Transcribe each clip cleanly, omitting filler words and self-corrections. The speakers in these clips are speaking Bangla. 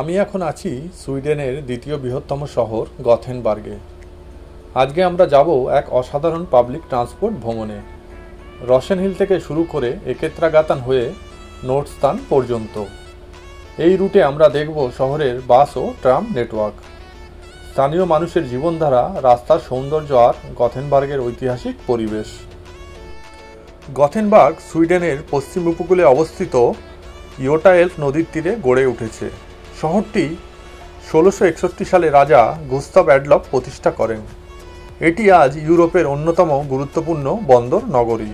আমি এখন আছি সুইডেনের দ্বিতীয় বৃহত্তম শহর গথেনবার্গে। আজকে আমরা যাব এক অসাধারণ পাবলিক ট্রান্সপোর্ট ভ্রমণে। রসেনহিল থেকে শুরু করে একেত্রাগাতান হয়ে নোর্ডস্তান পর্যন্ত। এই রুটে আমরা দেখব শহরের বাস ও ট্রাম নেটওয়ার্ক, স্থানীয় মানুষের জীবনধারা, রাস্তার সৌন্দর্য আর গথেনবার্গের ঐতিহাসিক পরিবেশ। গথেনবার্গ সুইডেনের পশ্চিম উপকূলে অবস্থিত ইয়োটাএলফ নদীর তীরে গড়ে উঠেছে। শহরটি 1661 সালে রাজা গুস্তাভ অ্যাডলফ প্রতিষ্ঠা করেন। এটি আজ ইউরোপের অন্যতম গুরুত্বপূর্ণ বন্দর নগরী।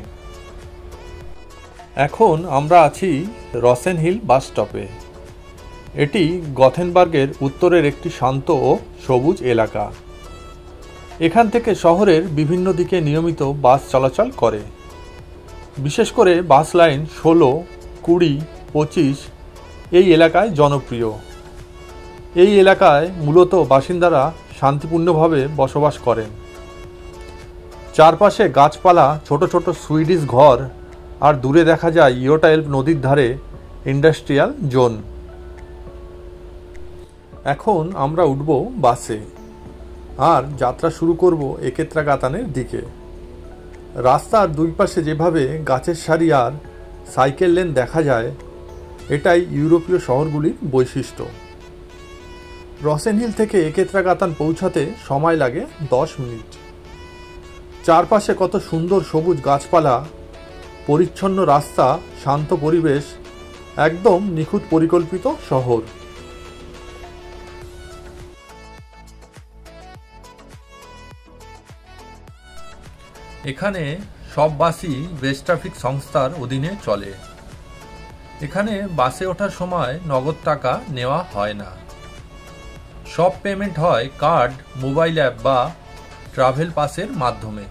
এখন আমরা আছি রসেনহিল বাস স্টপে। এটি গথেনবার্গের উত্তরের একটি শান্ত ও সবুজ এলাকা। এখান থেকে শহরের বিভিন্ন দিকে নিয়মিত বাস চলাচল করে। বিশেষ করে বাস লাইন 16, 20, 25 এই এলাকায় জনপ্রিয়। এই এলাকায় মূলত বাসিন্দারা শান্তিপূর্ণভাবে বসবাস করেন। চারপাশে গাছপালা, ছোট ছোট সুইডিশ ঘর আর দূরে দেখা যায় ইয়োটাএলফ নদীর ধারে ইন্ডাস্ট্রিয়াল জোন। এখন আমরা উঠব বাসে আর যাত্রা শুরু করব একেত্রাগাতানের দিকে। রাস্তার দুই পাশে যেভাবে গাছের সারি আর সাইকেল লেন দেখা যায়, এটাই ইউরোপীয় শহরগুলির বৈশিষ্ট্য। রসেনহিল থেকে একেত্রাগাতান পৌঁছাতে সময় লাগে 10 মিনিট। চারপাশে কত সুন্দর সবুজ গাছপালা, পরিচ্ছন্ন রাস্তা, শান্ত পরিবেশ, একদম নিখুঁত পরিকল্পিত শহর। এখানে সব বাসই ওয়েস্ট্রাফিক সংস্থার অধীনে চলে। এখানে বাসে ওঠার সময় নগদ টাকা নেওয়া হয় না। সব পেমেন্ট হয় কার্ড, মোবাইল অ্যাপ বা ট্রাভেল পাসের মাধ্যমে।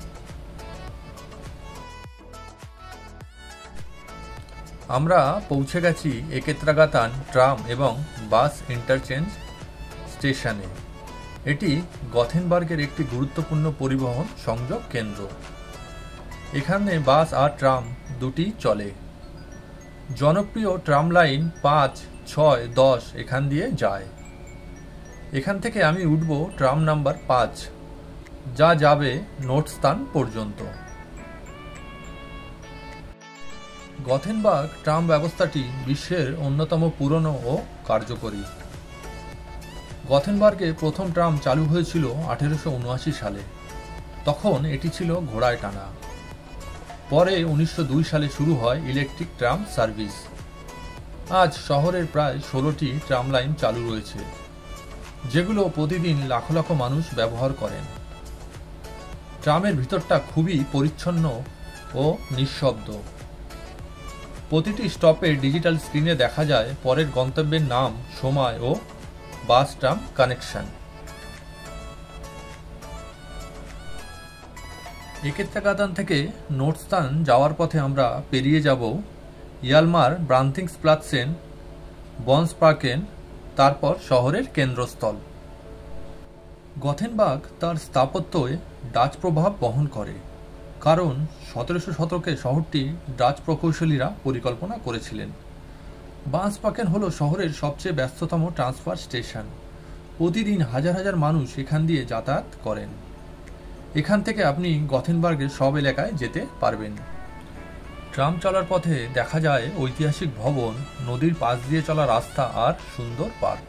আমরা পৌঁছে গেছি একেত্রাগাতান ট্রাম এবং বাস ইন্টারচেঞ্জ স্টেশনে। এটি গথেনবার্গের একটি গুরুত্বপূর্ণ পরিবহন সংযোগ কেন্দ্র। এখানে বাস আর ট্রাম দুটি চলে। জনপ্রিয় ট্রাম লাইন 5, 6, 10 এখান দিয়ে যায়। এখান থেকে আমি উঠব ট্রাম নাম্বার 5, যা যাবে নোর্ডস্তান পর্যন্ত। গথেনবার্গ ট্রাম ব্যবস্থাটি বিশ্বের অন্যতম পুরনো ও কার্যকরী। গথেনবার্গে প্রথম ট্রাম চালু হয়েছিল 1879 সালে। তখন এটি ছিল ঘোড়ায় টানা। পরে 1902 সালে শুরু হয় ইলেকট্রিক ট্রাম সার্ভিস। আজ শহরের প্রায় 16টি ট্রাম লাইন চালু রয়েছে, যেগুলো প্রতিদিন লাখ লাখ মানুষ ব্যবহার করেন। ট্রামের ভিতরটা খুবই পরিচ্ছন্ন ও নিঃশব্দ। প্রতিটি স্টপে ডিজিটাল স্ক্রিনে দেখা যায় পরের গন্তব্যের নাম, সময় ও বাস ট্রাম কানেকশন। একেত্রাগাতান থেকে নোর্ডস্তান যাওয়ার পথে আমরা পেরিয়ে যাব ইয়ালমার ব্রান্থিংসপ্লাৎসেন, বনসপার্কেন, তারপর শহরের কেন্দ্রস্থল। গথেনবার্গ তার স্থাপত্যে ডাচ প্রভাব বহন করে, কারণ 1700 শতকে শহরটি ডাচ প্রকৌশলীরা পরিকল্পনা করেছিলেন। বনসপার্কেন হল শহরের সবচেয়ে ব্যস্ততম ট্রান্সফার স্টেশন। প্রতিদিন হাজার হাজার মানুষ এখান দিয়ে যাতায়াত করেন। এখান থেকে আপনি গথেনবার্গের সব এলাকায় যেতে পারবেন। ট্রাম চলার পথে দেখা যায় ঐতিহাসিক ভবন, নদীর পাশ দিয়ে চলা রাস্তা আর সুন্দর পার্ক।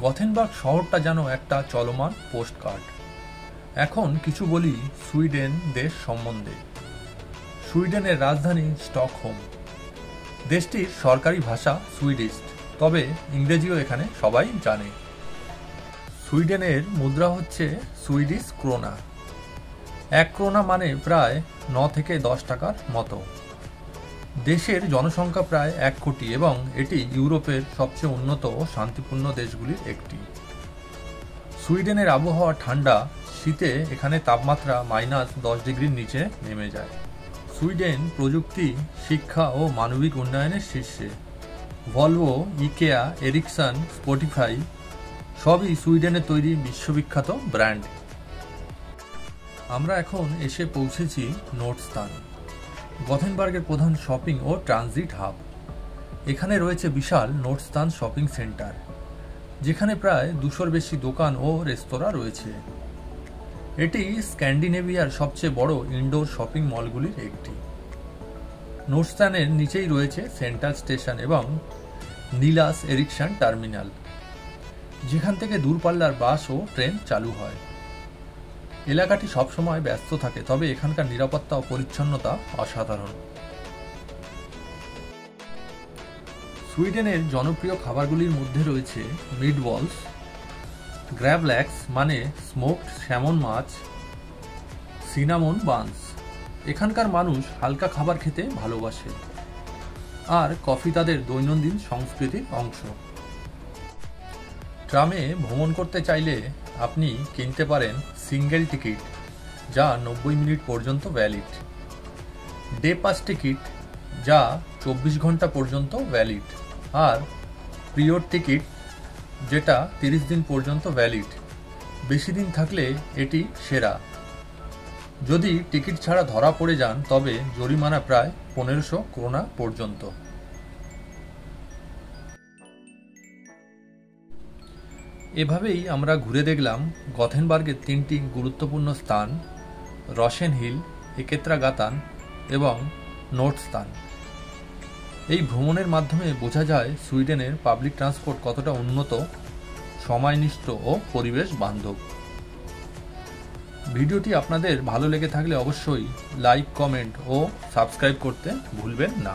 গথেনবার্গ শহরটা যেন একটা চলমান পোস্টকার্ড। এখন কিছু বলি সুইডেন দেশ সম্বন্ধে। সুইডেনের রাজধানী স্টকহোম। দেশটির সরকারি ভাষা সুইডিশ, তবে ইংরেজিও এখানে সবাই জানে। সুইডেনের মুদ্রা হচ্ছে সুইডিশ ক্রোনা। 1 ক্রোনা মানে প্রায় 9 থেকে 10 টাকার মতো। দেশের জনসংখ্যা প্রায় 1 কোটি এবং এটি ইউরোপের সবচেয়ে উন্নত ও শান্তিপূর্ণ দেশগুলির একটি। সুইডেনের আবহাওয়া ঠান্ডা, শীতে এখানে তাপমাত্রা -10 ডিগ্রির নিচে নেমে যায়। সুইডেন প্রযুক্তি, শিক্ষা ও মানবিক উন্নয়নের শীর্ষে। ভলভো, ইকেয়া, এরিকসন, স্পটিফাই সবই সুইডেনে তৈরি বিশ্ববিখ্যাত ব্র্যান্ড। আমরা এখন এসে পৌঁছেছি নোর্ডস্তান, গথেনবার্গের প্রধান শপিং ও ট্রানজিট হাব। এখানে রয়েছে বিশাল নোর্ডস্তান শপিং সেন্টার। যেখানে প্রায় 200-র বেশি দোকান ও রেস্তোরাঁ রয়েছে। এটি স্ক্যান্ডিনেভিয়ার সবচেয়ে বড় ইনডোর শপিং মলগুলির একটি। নোর্ডস্ট্যানের নিচেই রয়েছে সেন্ট্রাল স্টেশন এবং নিলাস এরিকসন টার্মিনাল, যেখান থেকে দূরপাল্লার বাস ও ট্রেন চালু হয়। এলাকাটি সবসময় ব্যস্ত থাকে, তবে এখানকার নিরাপত্তা ও পরিচ্ছন্নতা অসাধারণ। সুইডেনের জনপ্রিয় খাবারগুলির মধ্যে রয়েছে মিটবলস, গ্র্যাভল্যাক্স মানে স্মোকড স্যামন মাছ, সিনামন বানস। এখানকার মানুষ হালকা খাবার খেতে ভালোবাসে, আর কফি তাদের দৈনন্দিন সংস্কৃতির অংশ। ট্রামে ভ্রমণ করতে চাইলে আপনি কিনতে পারেন সিঙ্গেল টিকিট, যা 90 মিনিট পর্যন্ত ভ্যালিড, ডে পাস টিকিট, যা 24 ঘন্টা পর্যন্ত ভ্যালিড, আর পিরিয়ড টিকিট, যেটা 30 দিন পর্যন্ত ভ্যালিড। বেশি দিন থাকলে এটি সেরা। যদি টিকিট ছাড়া ধরা পড়ে যান তবে জরিমানা প্রায় 1500 ক্রোনা পর্যন্ত। এভাবেই আমরা ঘুরে দেখলাম গথেনবার্গের 3টি গুরুত্বপূর্ণ স্থান, রসেন হিল, একেত্রা গাতান এবং নোর্ডস্টান। এই ভ্রমণের মাধ্যমে বোঝা যায় সুইডেনের পাবলিক ট্রান্সপোর্ট কতটা উন্নত, সময়নিষ্ঠ ও পরিবেশ বান্ধব। ভিডিওটি আপনাদের ভালো লেগে থাকলে অবশ্যই লাইক, কমেন্ট ও সাবস্ক্রাইব করতে ভুলবেন না।